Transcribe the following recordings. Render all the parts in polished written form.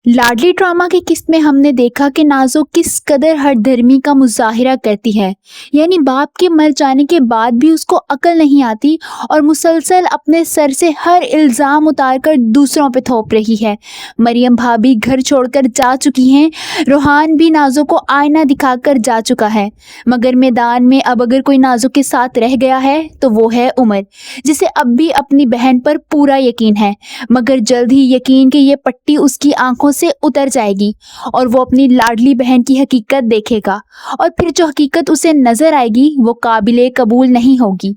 لاڈلی drama کی قسط میں ہم نے دیکھا کہ نازو کس قدر ہر دھرمی کا مظاہرہ کرتی ہے، یعنی باپ کے مر جانے کے بعد بھی اس کو عقل نہیں آتی اور مسلسل اپنے سر سے ہر الزام اتار کر دوسروں پہ تھوپ رہی ہے۔ مریم بھابی گھر چھوڑ کر جا چکی ہیں، روحان بھی نازو کو آئینہ دکھا کر جا چکا ہے، مگر میدان میں اب اگر کوئی نازو کے ساتھ رہ گیا ہے تو وہ ہے عمر، جسے اب بھی اپنی بہن پر پورا یقین ہے، مگر جلد ہی یقین کہ یہ پٹی اس کی آنکھوں سے اتر جائے گی اور وہ اپنی لاڈلی بہن کی حقیقت دیکھے گا، اور پھر جو حقیقت اسے نظر آئے گی وہ قابل قبول نہیں ہوگی،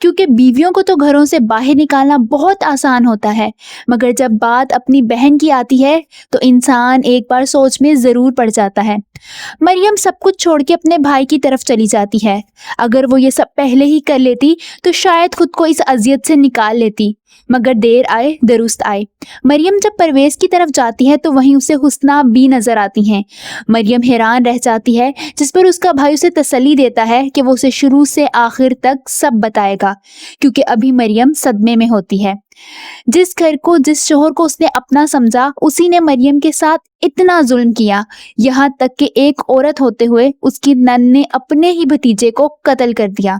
کیونکہ بیویوں کو تو گھروں سے باہر نکالنا بہت آسان ہوتا ہے، مگر جب بات اپنی بہن کی آتی ہے تو انسان ایک بار سوچ میں ضرور پڑ جاتا ہے۔ مریم سب کچھ چھوڑ کے اپنے بھائی کی طرف چلی جاتی ہے۔ اگر وہ یہ سب پہلے ہی کر لیتی تو شاید خود کو اس اذیت سے نکال لیتی، مگر دیر آئے درست آئے۔ مریم جب پرویز کی طرف جاتی ہے تو وہیں اسے حسنہ بھی نظر آتی ہیں۔ مریم حیران رہ جاتی ہے، جس پر اس کا بھائی اسے تسلی دیتا ہے کہ وہ اسے شروع سے آخر تک سب بتائے گا، کیونکہ ابھی مریم صدمے میں ہوتی ہے۔ جس گھر کو، جس شوہر کو اس نے اپنا سمجھا، اسی نے مریم کے ساتھ اتنا ظلم کیا، یہاں تک کہ ایک عورت ہوتے ہوئے اس کی نند نے اپنے ہی بھتیجے کو قتل کر دیا۔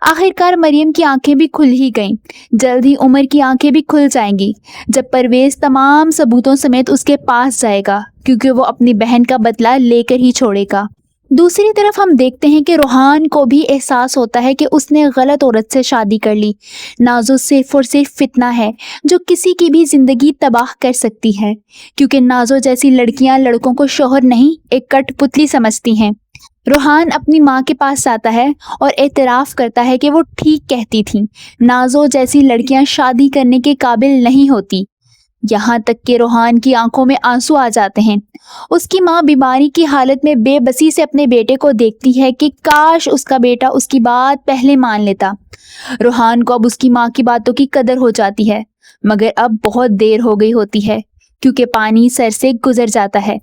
آخرکار مریم کی آنکھیں بھی کھل ہی گئیں، جلد ہی عمر کی آنکھیں بھی کھل جائیں گی جب پرویز تمام ثبوتوں سمیت اس کے پاس جائے گا، کیونکہ وہ اپنی بہن کا بدلہ لے کر ہی چھوڑے گا۔ دوسری طرف ہم دیکھتے ہیں کہ روحان کو بھی احساس ہوتا ہے کہ اس نے غلط عورت سے شادی کر لی۔ نازو صرف اور صرف فتنہ ہے جو کسی کی بھی زندگی تباہ کر سکتی ہے، کیونکہ نازو جیسی لڑکیاں لڑکوں کو شوہر نہیں، ایک کٹ پتلی سمجھتی ہیں۔ روحان اپنی ماں کے پاس جاتا ہے اور اعتراف کرتا ہے کہ وہ ٹھیک کہتی تھیں، نازو جیسی لڑکیاں شادی کرنے کے قابل نہیں ہوتی، یہاں تک کہ روحان کی آنکھوں میں آنسو آ جاتے ہیں۔ اس کی ماں بیماری کی حالت میں بے بسی سے اپنے بیٹے کو دیکھتی ہے کہ کاش اس کا بیٹا اس کی بات پہلے مان لیتا۔ روحان کو اب اس کی ماں کی باتوں کی قدر ہو جاتی ہے، مگر اب بہت دیر ہو گئی ہوتی ہے، کیونکہ پانی سر سے گزر جاتا ہے۔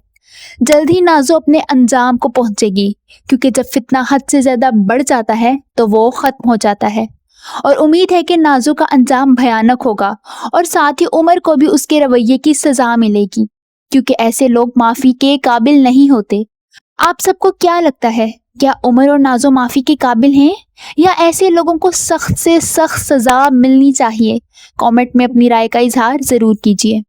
جلد ہی نازو اپنے انجام کو پہنچے گی، کیونکہ جب فتنہ حد سے زیادہ بڑھ جاتا ہے تو وہ ختم ہو جاتا ہے، اور امید ہے کہ نازو کا انجام بھیانک ہوگا، اور ساتھ ہی عمر کو بھی اس کے رویے کی سزا ملے گی، کیونکہ ایسے لوگ معافی کے قابل نہیں ہوتے۔ آپ سب کو کیا لگتا ہے، کیا عمر اور نازو معافی کے قابل ہیں، یا ایسے لوگوں کو سخت سے سخت سزا ملنی چاہیے؟ کامنٹ میں اپنی رائے کا اظہار ضرور کیجیے۔